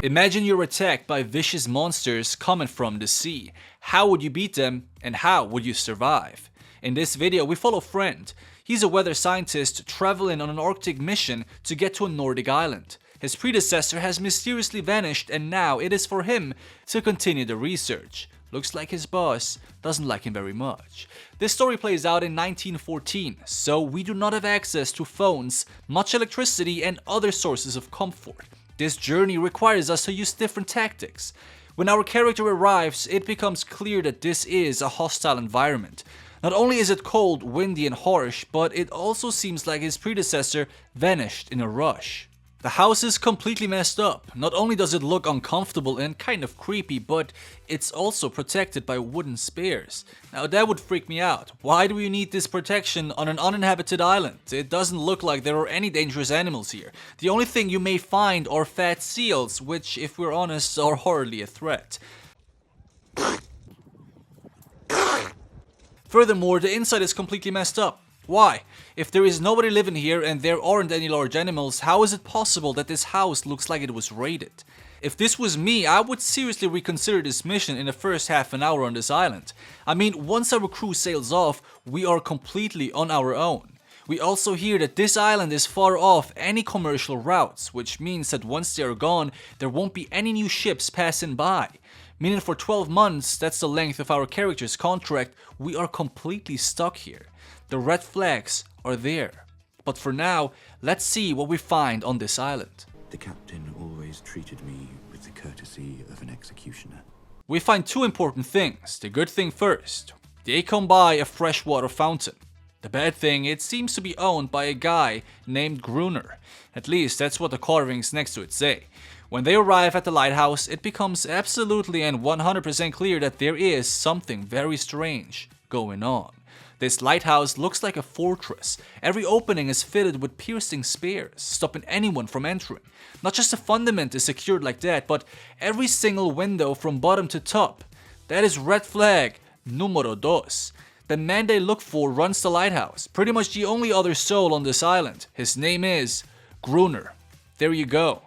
Imagine you're attacked by vicious monsters coming from the sea. How would you beat them and how would you survive? In this video we follow Friend. He's a weather scientist traveling on an Arctic mission to get to a Nordic island. His predecessor has mysteriously vanished and now it is for him to continue the research. Looks like his boss doesn't like him very much. This story plays out in 1914, so we do not have access to phones, much electricity and other sources of comfort. This journey requires us to use different tactics. When our character arrives, it becomes clear that this is a hostile environment. Not only is it cold, windy and harsh, but it also seems like his predecessor vanished in a rush. The house is completely messed up. Not only does it look uncomfortable and kind of creepy, but it's also protected by wooden spears. Now that would freak me out. Why do you need this protection on an uninhabited island? It doesn't look like there are any dangerous animals here. The only thing you may find are fat seals, which, if we're honest, are hardly a threat. Furthermore, the inside is completely messed up. Why? If there is nobody living here and there aren't any large animals, how is it possible that this house looks like it was raided? If this was me, I would seriously reconsider this mission in the first half an hour on this island. I mean, once our crew sails off, we are completely on our own. We also hear that this island is far off any commercial routes, which means that once they are gone, there won't be any new ships passing by. Meaning for 12 months, that's the length of our character's contract, we are completely stuck here. The red flags are there. But for now, let's see what we find on this island. The captain always treated me with the courtesy of an executioner. We find two important things. The good thing first. They come by a freshwater fountain. The bad thing, it seems to be owned by a guy named Gruner. At least that's what the carvings next to it say. When they arrive at the lighthouse, it becomes absolutely and 100% clear that there is something very strange going on. This lighthouse looks like a fortress. Every opening is fitted with piercing spears, stopping anyone from entering. Not just the fundament is secured like that, but every single window from bottom to top. That is red flag numero dos. The man they look for runs the lighthouse, pretty much the only other soul on this island. His name is Gruner. There you go.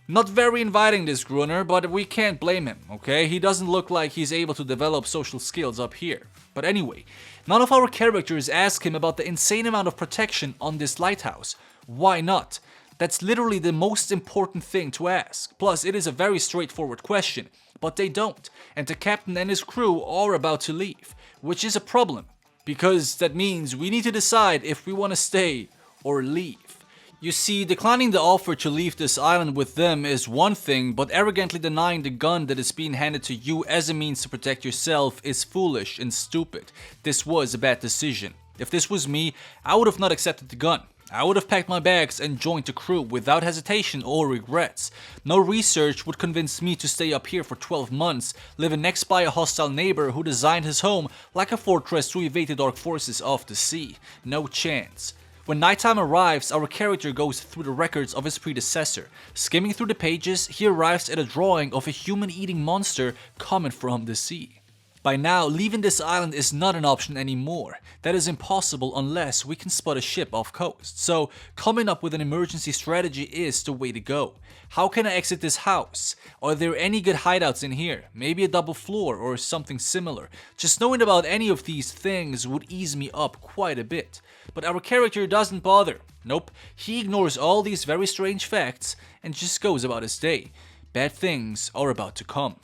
Not very inviting, this Gruner, but we can't blame him, okay? He doesn't look like he's able to develop social skills up here. But anyway, none of our characters ask him about the insane amount of protection on this lighthouse. Why not? That's literally the most important thing to ask. Plus, it is a very straightforward question, but they don't. And the captain and his crew are about to leave, which is a problem, because that means we need to decide if we want to stay or leave. You see, declining the offer to leave this island with them is one thing, but arrogantly denying the gun that is being handed to you as a means to protect yourself is foolish and stupid. This was a bad decision. If this was me, I would have not accepted the gun. I would have packed my bags and joined the crew without hesitation or regrets. No research would convince me to stay up here for 12 months, living next by a hostile neighbor who designed his home like a fortress to evade the dark forces of the sea. No chance. When nighttime arrives, our character goes through the records of his predecessor. Skimming through the pages, he arrives at a drawing of a human-eating monster coming from the sea. By now, leaving this island is not an option anymore. That is impossible unless we can spot a ship off coast. So, coming up with an emergency strategy is the way to go. How can I exit this house? Are there any good hideouts in here? Maybe a double floor or something similar. Just knowing about any of these things would ease me up quite a bit. But our character doesn't bother. Nope, he ignores all these very strange facts and just goes about his day. Bad things are about to come.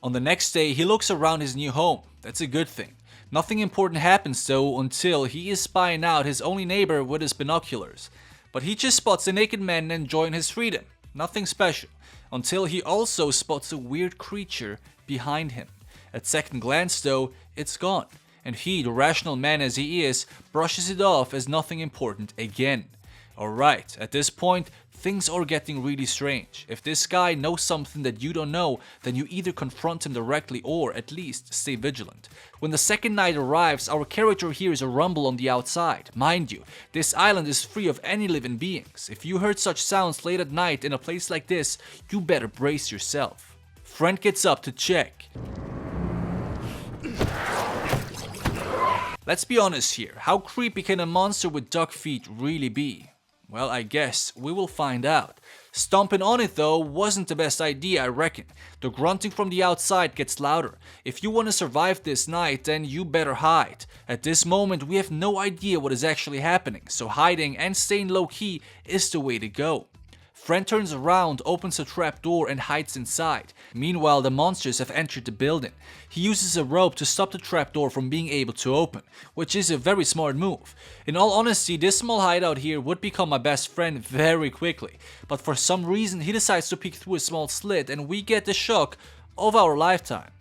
On the next day, he looks around his new home. That's a good thing. Nothing important happens though until he is spying out his only neighbor with his binoculars. But he just spots a naked man enjoying his freedom. Nothing special. Until he also spots a weird creature behind him. At second glance though, it's gone. And he, the rational man as he is, brushes it off as nothing important again. Alright, at this point, things are getting really strange. If this guy knows something that you don't know, then you either confront him directly or at least stay vigilant. When the second night arrives, our character hears a rumble on the outside. Mind you, this island is free of any living beings. If you heard such sounds late at night in a place like this, you better brace yourself. Friend gets up to check. Let's be honest here, how creepy can a monster with duck feet really be? Well, I guess we will find out. Stomping on it though wasn't the best idea, I reckon. The grunting from the outside gets louder. If you want to survive this night, then you better hide. At this moment we have no idea what is actually happening, so hiding and staying low key is the way to go. Friend turns around, opens a trap door and hides inside. Meanwhile, the monsters have entered the building. He uses a rope to stop the trap door from being able to open, which is a very smart move. In all honesty, this small hideout here would become my best friend very quickly, but for some reason he decides to peek through a small slit and we get the shock of our lifetime.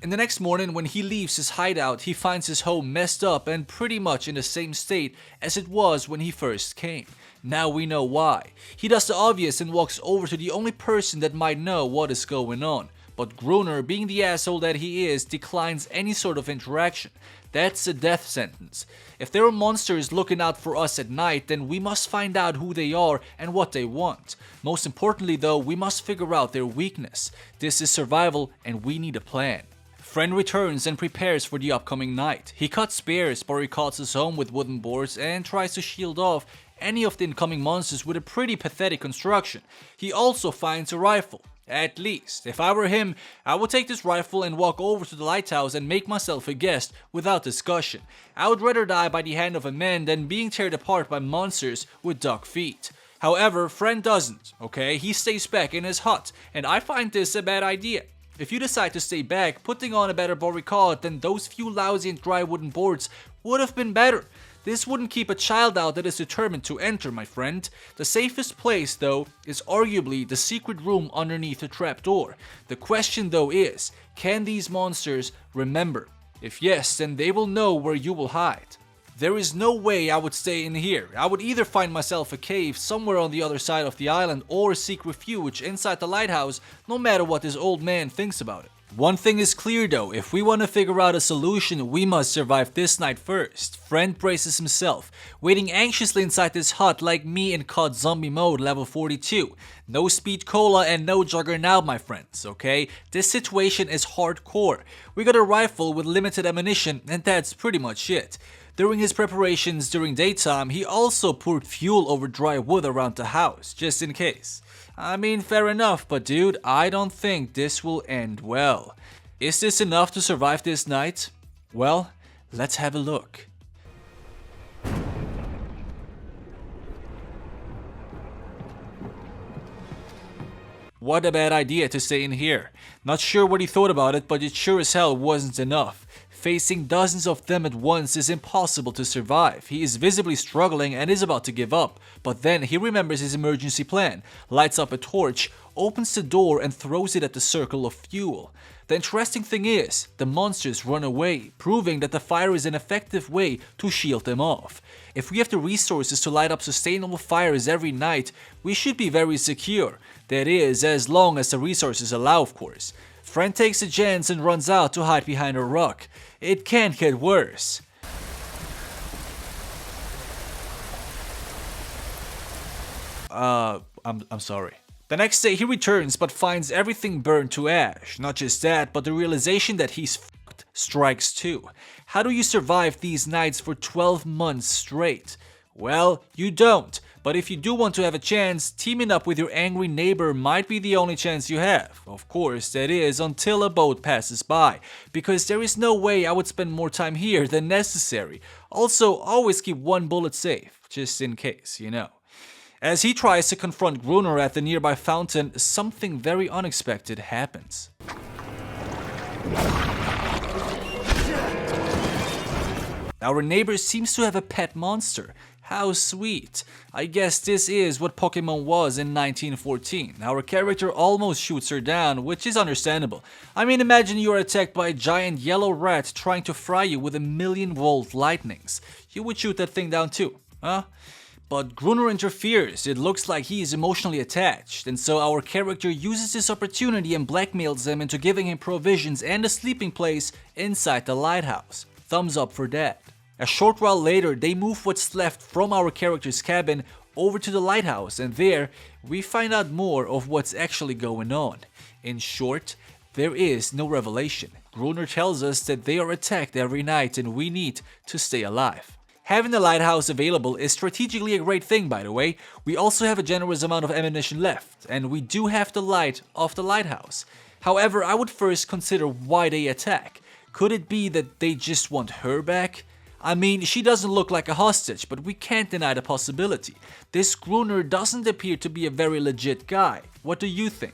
In the next morning, when he leaves his hideout, he finds his home messed up and pretty much in the same state as it was when he first came. Now we know why. He does the obvious and walks over to the only person that might know what is going on. But Gruner, being the asshole that he is, declines any sort of interaction. That's a death sentence. If there are monsters looking out for us at night, then we must find out who they are and what they want. Most importantly though, we must figure out their weakness. This is survival and we need a plan. Friend returns and prepares for the upcoming night. He cuts spears, barricades his home with wooden boards and tries to shield off any of the incoming monsters with a pretty pathetic construction. He also finds a rifle. At least, if I were him, I would take this rifle and walk over to the lighthouse and make myself a guest without discussion. I would rather die by the hand of a man than being teared apart by monsters with dug feet. However, Friend doesn't, okay? He stays back in his hut, and I find this a bad idea. If you decide to stay back, putting on a better barricade than those few lousy and dry wooden boards would have been better. This wouldn't keep a child out that is determined to enter, my friend. The safest place, though, is arguably the secret room underneath the trapdoor. The question, though, is, can these monsters remember? If yes, then they will know where you will hide. There is no way I would stay in here. I would either find myself a cave somewhere on the other side of the island or seek refuge inside the lighthouse, no matter what this old man thinks about it. One thing is clear though, if we want to figure out a solution, we must survive this night first. Friend braces himself, waiting anxiously inside this hut like me in COD Zombie Mode level 42. No speed cola and no juggernaut, my friends, okay? This situation is hardcore. We got a rifle with limited ammunition and that's pretty much it. During his preparations during daytime, he also poured fuel over dry wood around the house, just in case. I mean, fair enough, but dude, I don't think this will end well. Is this enough to survive this night? Well, let's have a look. What a bad idea to stay in here. Not sure what he thought about it, but it sure as hell wasn't enough. Facing dozens of them at once is impossible to survive. He is visibly struggling and is about to give up, but then he remembers his emergency plan, lights up a torch, opens the door and throws it at the circle of fuel. The interesting thing is, the monsters run away, proving that the fire is an effective way to shield them off. If we have the resources to light up sustainable fires every night, we should be very secure. That is, as long as the resources allow, of course. Friend takes a chance and runs out to hide behind a rock. It can't get worse. I'm sorry. The next day he returns but finds everything burned to ash. Not just that, but the realization that he's fucked strikes too. How do you survive these nights for 12 months straight? Well, you don't. But if you do want to have a chance, teaming up with your angry neighbor might be the only chance you have. Of course, that is until a boat passes by, because there is no way I would spend more time here than necessary. Also, always keep one bullet safe, just in case, you know. As he tries to confront Gruner at the nearby fountain, something very unexpected happens. Our neighbor seems to have a pet monster. How sweet. I guess this is what Pokemon was in 1914. Our character almost shoots her down, which is understandable. I mean, imagine you are attacked by a giant yellow rat trying to fry you with 1,000,000-volt lightnings. You would shoot that thing down too, huh? But Gruner interferes. It looks like he is emotionally attached, and so our character uses this opportunity and blackmails him into giving him provisions and a sleeping place inside the lighthouse. Thumbs up for that. A short while later, they move what's left from our character's cabin over to the lighthouse, and there, we find out more of what's actually going on. In short, there is no revelation. Gruner tells us that they are attacked every night and we need to stay alive. Having the lighthouse available is strategically a great thing, by the way. We also have a generous amount of ammunition left, and we do have the light of the lighthouse. However, I would first consider why they attack. Could it be that they just want her back? I mean, she doesn't look like a hostage, but we can't deny the possibility. This Gruner doesn't appear to be a very legit guy. What do you think?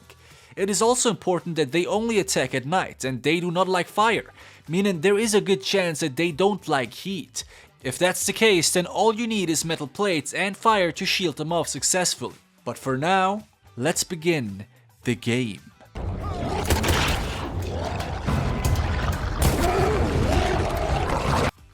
It is also important that they only attack at night, and they do not like fire, meaning there is a good chance that they don't like heat. If that's the case, then all you need is metal plates and fire to shield them off successfully. But for now, let's begin the game.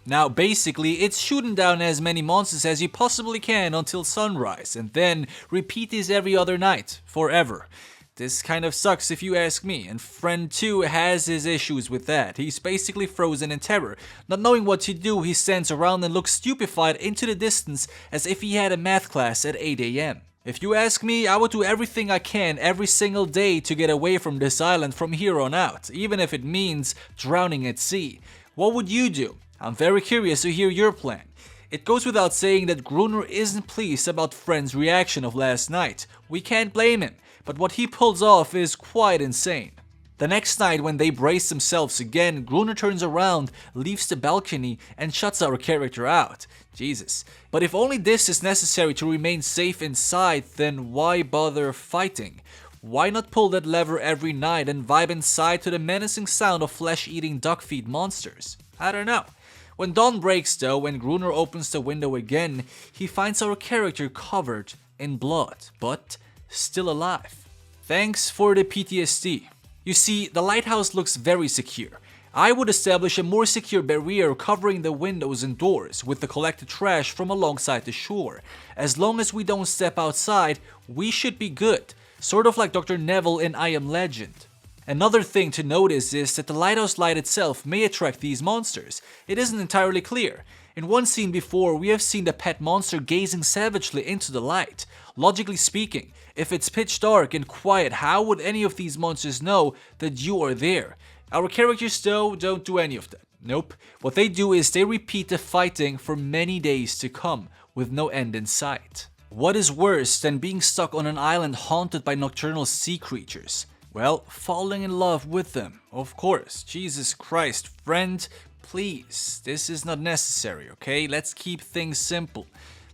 Now basically, it's shooting down as many monsters as you possibly can until sunrise, and then repeat this every other night, forever. This kind of sucks if you ask me, and Friend 2 has his issues with that. He's basically frozen in terror. Not knowing what to do, he stands around and looks stupefied into the distance as if he had a math class at 8 AM. If you ask me, I would do everything I can every single day to get away from this island from here on out, even if it means drowning at sea. What would you do? I'm very curious to hear your plan. It goes without saying that Gruner isn't pleased about Friend's reaction of last night. We can't blame him, but what he pulls off is quite insane. The next night, when they brace themselves again, Gruner turns around, leaves the balcony, and shuts our character out. Jesus. But if only this is necessary to remain safe inside, then why bother fighting? Why not pull that lever every night and vibe inside to the menacing sound of flesh-eating duck feet monsters? I don't know. When dawn breaks though, when Gruner opens the window again, he finds our character covered in blood, but still alive. Thanks for the PTSD. You see, the lighthouse looks very secure. I would establish a more secure barrier covering the windows and doors with the collected trash from alongside the shore. As long as we don't step outside, we should be good. Sort of like Dr. Neville in I Am Legend. Another thing to notice is that the lighthouse light itself may attract these monsters. It isn't entirely clear. In one scene before, we have seen the pet monster gazing savagely into the light. Logically speaking, if it's pitch dark and quiet, how would any of these monsters know that you are there? Our characters though don't do any of that. Nope. What they do is they repeat the fighting for many days to come, with no end in sight. What is worse than being stuck on an island haunted by nocturnal sea creatures? Well, falling in love with them, of course. Jesus Christ, friend, please, this is not necessary, okay? Let's keep things simple.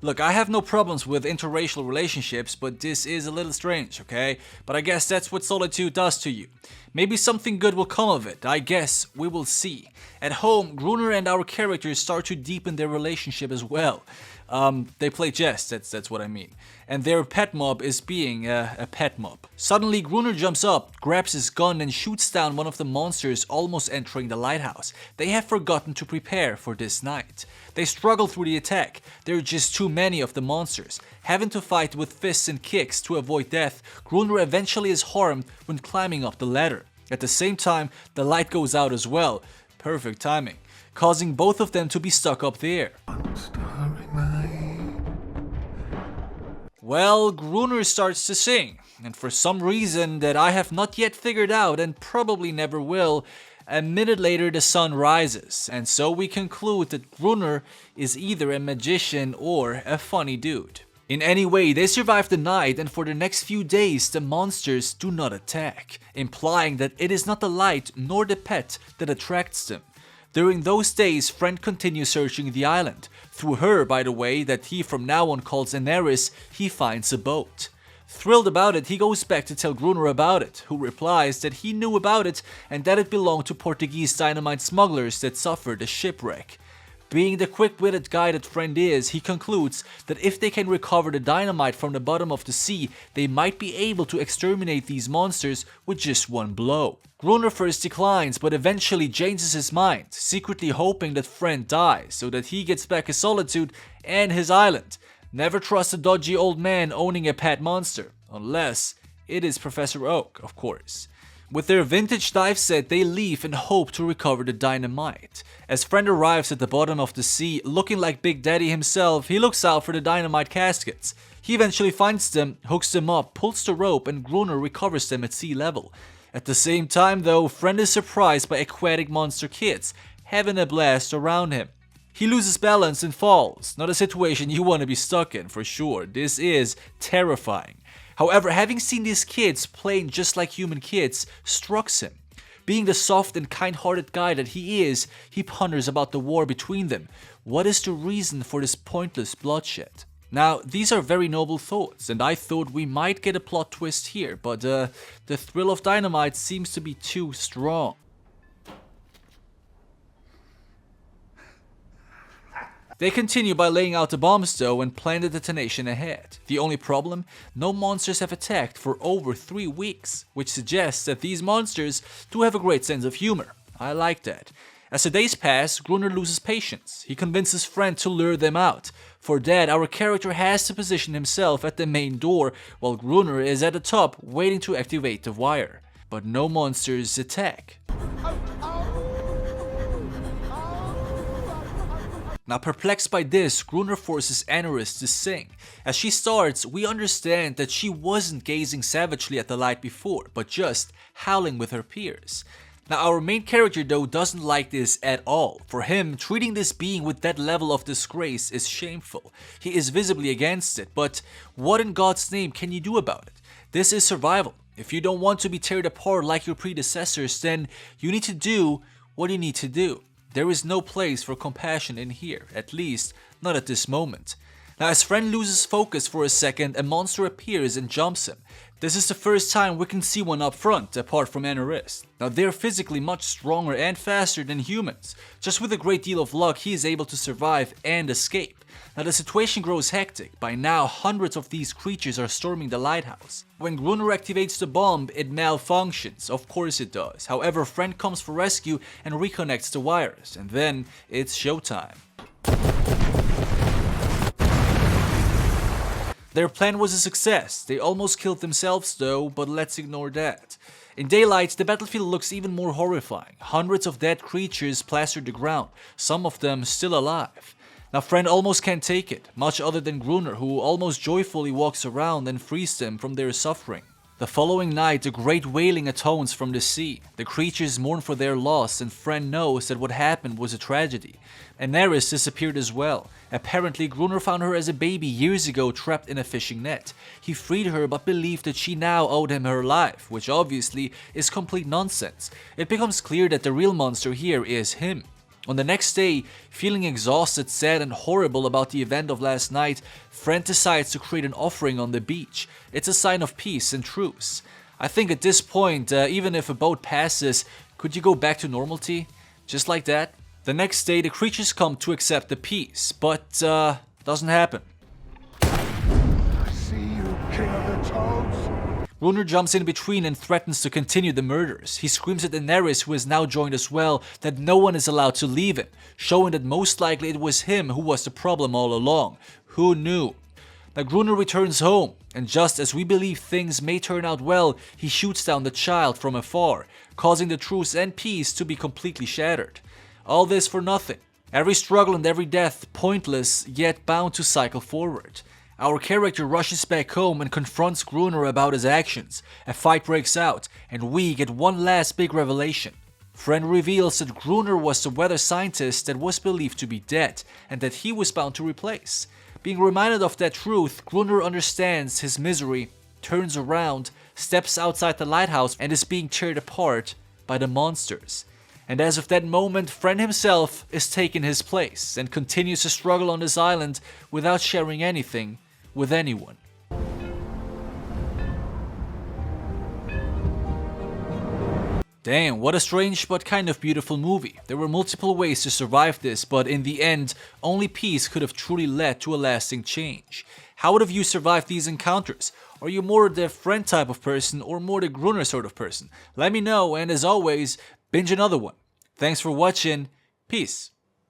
Look, I have no problems with interracial relationships, but this is a little strange, okay? But I guess that's what solitude does to you. Maybe something good will come of it, I guess we will see. At home, Gruner and our characters start to deepen their relationship as well. They play chess, that's what I mean. And their pet mob is being a pet mob. Suddenly, Gruner jumps up, grabs his gun and shoots down one of the monsters almost entering the lighthouse. They have forgotten to prepare for this night. They struggle through the attack. There are just too many of the monsters. Having to fight with fists and kicks to avoid death, Gruner eventually is harmed when climbing up the ladder. At the same time, the light goes out as well. Perfect timing, causing both of them to be stuck up there. Well, Gruner starts to sing, and for some reason that I have not yet figured out and probably never will, a minute later the sun rises, and so we conclude that Gruner is either a magician or a funny dude. In any way, they survive the night, and for the next few days the monsters do not attack, implying that it is not the light nor the pet that attracts them. During those days, Friend continues searching the island. Through her, by the way, that he from now on calls Aneris, he finds a boat. Thrilled about it, he goes back to tell Gruner about it, who replies that he knew about it and that it belonged to Portuguese dynamite smugglers that suffered a shipwreck. Being the quick-witted guy that Friend is, he concludes that if they can recover the dynamite from the bottom of the sea, they might be able to exterminate these monsters with just one blow. Gruner first declines, but eventually changes his mind, secretly hoping that Friend dies so that he gets back his solitude and his island. Never trust a dodgy old man owning a pet monster, unless it is Professor Oak, of course. With their vintage dive set, they leave and hope to recover the dynamite. As friend arrives at the bottom of the sea, looking like Big Daddy himself, he looks out for the dynamite caskets. He eventually finds them, hooks them up, pulls the rope, and Gruner recovers them at sea level. At the same time though, friend is surprised by aquatic monster kids, having a blast around him. He loses balance and falls. Not a situation you want to be stuck in, for sure. This is terrifying. However, having seen these kids playing just like human kids strikes him. Being the soft and kind-hearted guy that he is, he ponders about the war between them. What is the reason for this pointless bloodshed? Now, these are very noble thoughts, and I thought we might get a plot twist here, but the thrill of dynamite seems to be too strong. They continue by laying out the bombs though and plan the detonation ahead. The only problem? No monsters have attacked for over 3 weeks, which suggests that these monsters do have a great sense of humor. I like that. As the days pass, Gruner loses patience. He convinces friend to lure them out. For that, our character has to position himself at the main door, while Gruner is at the top waiting to activate the wire. But no monsters attack. Now perplexed by this, Gruner forces Anorus to sing. As she starts, we understand that she wasn't gazing savagely at the light before, but just howling with her peers. Now our main character though doesn't like this at all. For him, treating this being with that level of disgrace is shameful. He is visibly against it, but what in God's name can you do about it? This is survival. If you don't want to be teared apart like your predecessors, then you need to do what you need to do. There is no place for compassion in here, at least not at this moment. Now as friend loses focus for a second, a monster appears and jumps him. This is the first time we can see one up front, apart from Anorus. Now they're physically much stronger and faster than humans. Just with a great deal of luck, he is able to survive and escape. Now the situation grows hectic. By now, hundreds of these creatures are storming the lighthouse. When Gruner activates the bomb, it malfunctions. Of course it does. However, friend comes for rescue and reconnects the wires. And then it's showtime. Their plan was a success. They almost killed themselves though, but let's ignore that. In daylight, the battlefield looks even more horrifying. Hundreds of dead creatures plastered the ground, some of them still alive. Now friend almost can't take it, much other than Gruner, who almost joyfully walks around and frees them from their suffering. The following night, a great wailing atones from the sea. The creatures mourn for their loss, and friend knows that what happened was a tragedy. Anorus disappeared as well. Apparently, Gruner found her as a baby years ago trapped in a fishing net. He freed her but believed that she now owed him her life, which obviously is complete nonsense. It becomes clear that the real monster here is him. On the next day, feeling exhausted, sad and horrible about the event of last night, friend decides to create an offering on the beach. It's a sign of peace and truce. I think at this point, even if a boat passes, could you go back to normality? Just like that? The next day, the creatures come to accept the peace, but doesn't happen. I see you, King of the Toads. Gruner jumps in between and threatens to continue the murders. He screams at Anorus, who has now joined as well, that no one is allowed to leave him, showing that most likely it was him who was the problem all along. Who knew? Now Gruner returns home, and just as we believe things may turn out well, he shoots down the child from afar, causing the truce and peace to be completely shattered. All this for nothing. Every struggle and every death pointless, yet bound to cycle forward. Our character rushes back home and confronts Gruner about his actions. A fight breaks out, and we get one last big revelation. Friend reveals that Gruner was the weather scientist that was believed to be dead, and that he was bound to replace. Being reminded of that truth, Gruner understands his misery, turns around, steps outside the lighthouse, and is being teared apart by the monsters. And as of that moment, friend himself is taking his place and continues to struggle on this island without sharing anything with anyone. Damn, what a strange but kind of beautiful movie. There were multiple ways to survive this, but in the end, only peace could have truly led to a lasting change. How would have you survived these encounters? Are you more the friend type of person or more the Gruner sort of person? Let me know, and as always, binge another one. Thanks for watching. Peace.